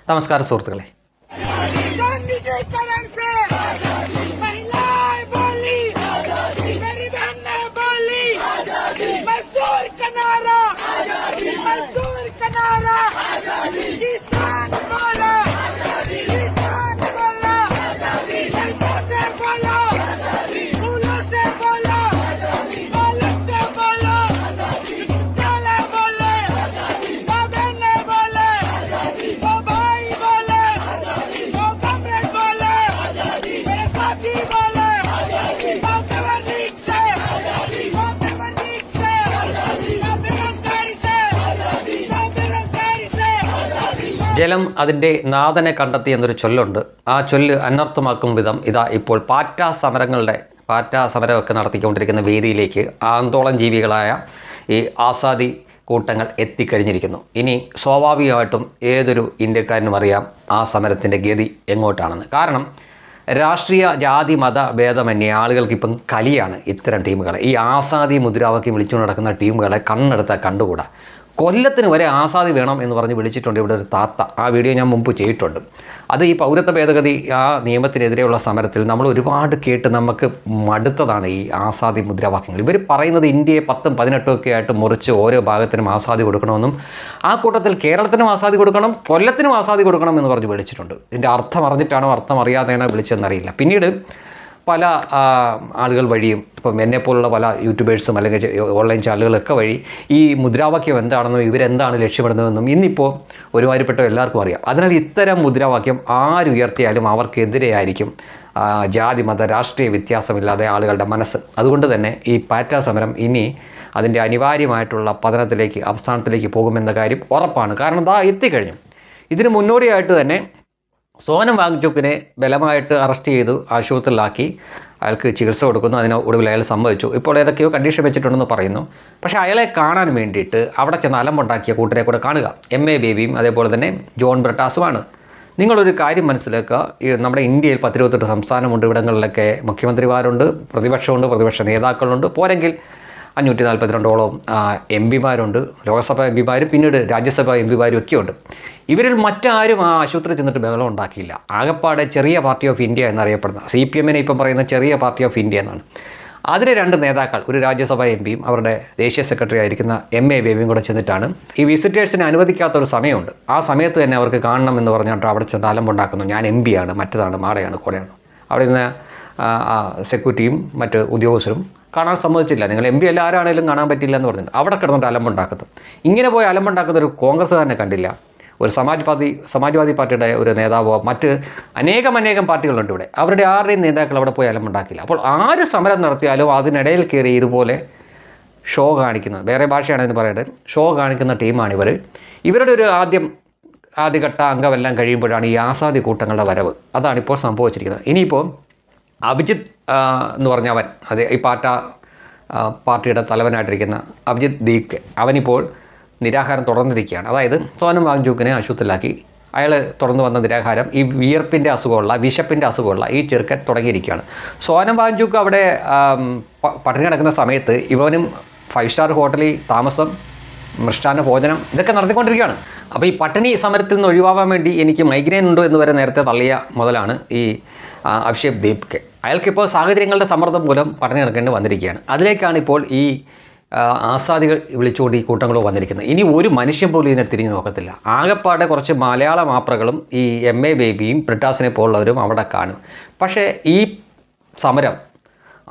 നമസ്കാരം സുഹൃത്തുക്കളെ. ജലം അതിൻ്റെ നാഥനെ കണ്ടെത്തി എന്നൊരു ചൊല്ലുണ്ട്. ആ ചൊല്ല് അനർത്ഥമാക്കും വിധം ഇതാ ഇപ്പോൾ പാറ്റ സമരമൊക്കെ നടത്തിക്കൊണ്ടിരിക്കുന്ന വേദിയിലേക്ക് ആന്തോളം ജീവികളായ ഈ ആസാദി കൂട്ടങ്ങൾ എത്തിക്കഴിഞ്ഞിരിക്കുന്നു. ഇനി സ്വാഭാവികമായിട്ടും ഏതൊരു ഇന്ത്യക്കാരനും അറിയാം ആ സമരത്തിൻ്റെ ഗതി എങ്ങോട്ടാണെന്ന്. കാരണം രാഷ്ട്രീയ ജാതി മത ഭേദമന്യേ ആളുകൾക്കിപ്പം കലിയാണ് ഇത്തരം ടീമുകളെ. ഈ ആസാദി മുദ്രാവാക്യം വിളിച്ചുകൊണ്ട് നടക്കുന്ന ടീമുകളെ കണ്ണെടുത്താൽ കണ്ടുകൂടാ. കൊല്ലത്തിന് വരെ ആസാദി വേണം എന്ന് പറഞ്ഞ് വിളിച്ചിട്ടുണ്ട് ഇവിടെ ഒരു താത്ത. ആ വീഡിയോ ഞാൻ മുമ്പ് ചെയ്തിട്ടുണ്ട്. അത് ഈ പൗരത്വ ഭേദഗതി ആ നിയമത്തിനെതിരെയുള്ള സമരത്തിൽ നമ്മൾ ഒരുപാട് കേട്ട് നമുക്ക് മടുത്തതാണ് ഈ ആസാദി മുദ്രാവാക്യങ്ങൾ. ഇവർ പറയുന്നത് ഇന്ത്യയെ 10ഉം 18ഉം ഒക്കെ ആയിട്ട് മുറിച്ച് ഓരോ ഭാഗത്തിനും ആസാദി കൊടുക്കണമെന്നും ആ കൂട്ടത്തിൽ കേരളത്തിനും ആസാദി കൊടുക്കണം, കൊല്ലത്തിനും ആസാദി കൊടുക്കണം എന്ന് പറഞ്ഞ് വിളിച്ചിട്ടുണ്ട്. ഇതിൻ്റെ അർത്ഥം അറിഞ്ഞിട്ടാണോ അർത്ഥം അറിയാതെയാണോ വിളിച്ചതെന്നറിയില്ല. പിന്നീട് പല ആളുകൾ വഴിയും ഇപ്പം എന്നെപ്പോലുള്ള പല യൂട്യൂബേഴ്സും അല്ലെങ്കിൽ ഓൺലൈൻ ചാനലുകളൊക്കെ വഴി ഈ മുദ്രാവാക്യം എന്താണെന്നും ഇവരെന്താണ് ലക്ഷ്യമിടുന്നതെന്നും ഇന്നിപ്പോൾ ഒരുമാതിരിപ്പെട്ട എല്ലാവർക്കും അറിയാം. അതിനാൽ ഇത്തരം മുദ്രാവാക്യം ആരുയർത്തിയാലും അവർക്കെതിരെയായിരിക്കും ജാതി മത രാഷ്ട്രീയ വ്യത്യാസമില്ലാതെ ആളുകളുടെ മനസ്സ്. അതുകൊണ്ട് തന്നെ ഈ പാറ്റ സമരം ഇനി അതിൻ്റെ അനിവാര്യമായിട്ടുള്ള പതനത്തിലേക്ക് അവസാനത്തിലേക്ക് പോകുമെന്ന കാര്യം ഉറപ്പാണ്. കാരണം ഇതാ എത്തിക്കഴിഞ്ഞു. ഇതിന് മുന്നോടിയായിട്ട് തന്നെ സോനം വാങ്ചുക്കിനെ ബലമായിട്ട് അറസ്റ്റ് ചെയ്തു ആശുപത്രിയിലാക്കി അയാൾക്ക് ചികിത്സ കൊടുക്കുന്നു. അതിന് ഒടുവിൽ അയാൾ സമ്മതിച്ചു. ഇപ്പോൾ ഏതൊക്കെയോ കണ്ടീഷൻ വെച്ചിട്ടുണ്ടെന്ന് പറയുന്നു. പക്ഷേ അയാളെ കാണാൻ വേണ്ടിയിട്ട് അവിടെ ചെന്ന് അലമ്പുണ്ടാക്കിയ കൂട്ടരെ കൂടെ കാണുക MA ബേബിയും അതേപോലെ തന്നെ ജോൺ ബ്രിട്ടാസുമാണ്. നിങ്ങളൊരു കാര്യം മനസ്സിലാക്കുക, ഈ നമ്മുടെ ഇന്ത്യയിൽ 10-28 സംസ്ഥാനമുണ്ട്. ഇവിടങ്ങളിലൊക്കെ മുഖ്യമന്ത്രിമാരുണ്ട്, പ്രതിപക്ഷമുണ്ട്, പ്രതിപക്ഷ നേതാക്കളുണ്ട്, പോരെങ്കിൽ 542ഓളം MP മാരുണ്ട്, ലോക്സഭാ MP മാരും പിന്നീട് രാജ്യസഭാ MP മാരും ഒക്കെ ഉണ്ട്. ഇവരിൽ മറ്റാരും ആ ആശുപത്രി ചെന്നിട്ട് ബഹളം ഉണ്ടാക്കിയില്ല. ആകപ്പാടെ ചെറിയ പാർട്ടി ഓഫ് ഇന്ത്യ എന്നറിയപ്പെടുന്ന CPM-നെ ഇപ്പം പറയുന്ന ചെറിയ പാർട്ടി ഓഫ് ഇന്ത്യ എന്നാണ്. അതിലെ 2 നേതാക്കൾ, ഒരു രാജ്യസഭാ MP-യും അവരുടെ ദേശീയ സെക്രട്ടറി ആയിരിക്കുന്ന MA ബേബിയും കൂടെ ചെന്നിട്ടാണ് ഈ വിസിറ്റേഴ്സിനെ അനുവദിക്കാത്തൊരു സമയമുണ്ട്. ആ സമയത്ത് തന്നെ അവർക്ക് കാണണം എന്ന് പറഞ്ഞിട്ട് അവിടെ ചെന്ന് അലമ്പുണ്ടാക്കുന്നു. ഞാൻ MP-യാണ്, മറ്റതാണ്, മാടയാണ്, കൂടെയാണ്. അവിടെ നിന്ന് സെക്യൂരിറ്റിയും മറ്റ് ഉദ്യോഗസ്ഥരും കാണാൻ സമ്മതിച്ചില്ല. നിങ്ങൾ MP അല്ല ആരാണെങ്കിലും കാണാൻ പറ്റില്ല എന്ന് പറഞ്ഞിട്ട് അവിടെ കിടന്നിട്ട് അലമ്പുണ്ടാക്കുന്നു. ഇങ്ങനെ പോയി അലമ്പുണ്ടാക്കുന്ന ഒരു കോൺഗ്രസ്സുകാരനെ കണ്ടില്ല. ഒരു സമാജ്വാദി പാർട്ടിയുടെ ഒരു നേതാവോ മറ്റ് അനേകം പാർട്ടികളുണ്ട് ഇവിടെ. അവരുടെ ആരുടെയും നേതാക്കൾ അവിടെ പോയി അലമ്പുണ്ടാക്കില്ല. അപ്പോൾ ആര് സമരം നടത്തിയാലും അതിനിടയിൽ കയറി ഇതുപോലെ ഷോ കാണിക്കുന്നത്, വേറെ ഭാഷയാണ് ഇതിന് പറയേണ്ടത്, ഷോ കാണിക്കുന്ന ടീമാണിവർ. ഇവരുടെ ഒരു ആദ്യഘട്ട അംഗമെല്ലാം കഴിയുമ്പോഴാണ് ഈ ആസാദി കൂട്ടങ്ങളുടെ വരവ്. അതാണിപ്പോൾ സംഭവിച്ചിരിക്കുന്നത്. ഇനിയിപ്പോൾ അഭിജിത്ത് എന്ന് പറഞ്ഞവൻ, അത് ഈ പാർട്ടിയുടെ തലവനായിട്ടിരിക്കുന്ന അഭിജിത്ത് ദീപ്, അവനിപ്പോൾ നിരാഹാരം തുടർന്നിരിക്കുകയാണ്. അതായത് സോനം വാങ്ചുക്കിനെ ആശുപത്രിയിലാക്കി അയാൾ തുടർന്ന് വന്ന നിരാഹാരം ഈ വിശപ്പിൻ്റെ അസുഖമുള്ള ഈ ചെറുക്കൻ തുടങ്ങിയിരിക്കുകയാണ്. സോനം വാങ്ചുക്ക് അവിടെ പട്ടിണി കിടക്കുന്ന സമയത്ത് ഇവനും 5 സ്റ്റാർ ഹോട്ടലിൽ താമസം, മൃഷ്ടാന്ന ഭോജനം ഇതൊക്കെ നടത്തിക്കൊണ്ടിരിക്കുകയാണ്. അപ്പോൾ ഈ പട്ടിണി സമരത്തിൽ നിന്ന് ഒഴിവാകാൻ വേണ്ടി എനിക്ക് മൈഗ്രെയിൻ ഉണ്ടോ എന്ന് വരെ നേരത്തെ തള്ളിയ മുതലാണ് ഈ അഭിഷേക് ദീപ്ക്ക്. അയാൾക്കിപ്പോൾ സാഹചര്യങ്ങളുടെ സമ്മർദ്ദം മൂലം പട്ടിണി കിടക്കേണ്ടി വന്നിരിക്കുകയാണ്. അതിലേക്കാണ് ഇപ്പോൾ ഈ ആസാദികൾ വിളിച്ചുകൊണ്ട് ഈ കൂട്ടങ്ങൾ വന്നിരിക്കുന്നത്. ഇനി ഒരു മനുഷ്യൻ പോലും ഇതിനെ തിരിഞ്ഞു നോക്കത്തില്ല. ആകെപ്പാടെ കുറച്ച് മലയാള മാപ്രകളും ഈ MA ബേബിയും ബ്രിട്ടാസിനെ പോലുള്ളവരും അവിടെ കാണും. പക്ഷേ ഈ സമരം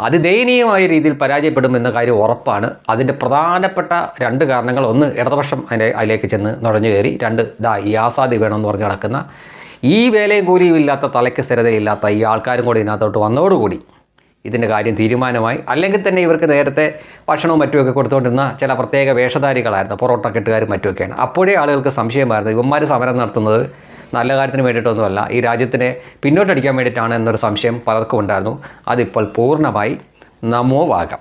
അതിദയനീയമായ രീതിയിൽ പരാജയപ്പെടുമെന്ന കാര്യം ഉറപ്പാണ്. അതിൻ്റെ പ്രധാനപ്പെട്ട 2 കാരണങ്ങൾ: ഒന്ന്, ഇടതുപക്ഷം അതിലേക്ക് ചെന്ന് നുഴഞ്ഞു കയറി; 2, ഈ ആസാദി വേണമെന്ന് പറഞ്ഞ് നടക്കുന്ന ഈ വേലയും കൂലിയും ഇല്ലാത്ത, തലയ്ക്ക് സ്ഥിരതയില്ലാത്ത ഈ ആൾക്കാരും കൂടി ഇതിനകത്തോട്ട് വന്നതോടുകൂടി ഇതിൻ്റെ കാര്യം തീരുമാനമായി. അല്ലെങ്കിൽ തന്നെ ഇവർക്ക് നേരത്തെ ഭക്ഷണവും മറ്റുമൊക്കെ കൊടുത്തുകൊണ്ടിരുന്ന ചില പ്രത്യേക വേഷധാരികളായിരുന്നു, പൊറോട്ട കെട്ടുകാരും മറ്റുമൊക്കെയാണ്. അപ്പോഴേ ആളുകൾക്ക് സംശയമായിരുന്നു ഇവന്മാർ സമരം നടത്തുന്നത് നല്ല കാര്യത്തിന് വേണ്ടിയിട്ടൊന്നുമല്ല, ഈ രാജ്യത്തിനെ പിന്നോട്ടടിക്കാൻ വേണ്ടിയിട്ടാണ് എന്നൊരു സംശയം പലർക്കും ഉണ്ടായിരുന്നു. അതിപ്പോൾ പൂർണ്ണമായി നമോവാകാം.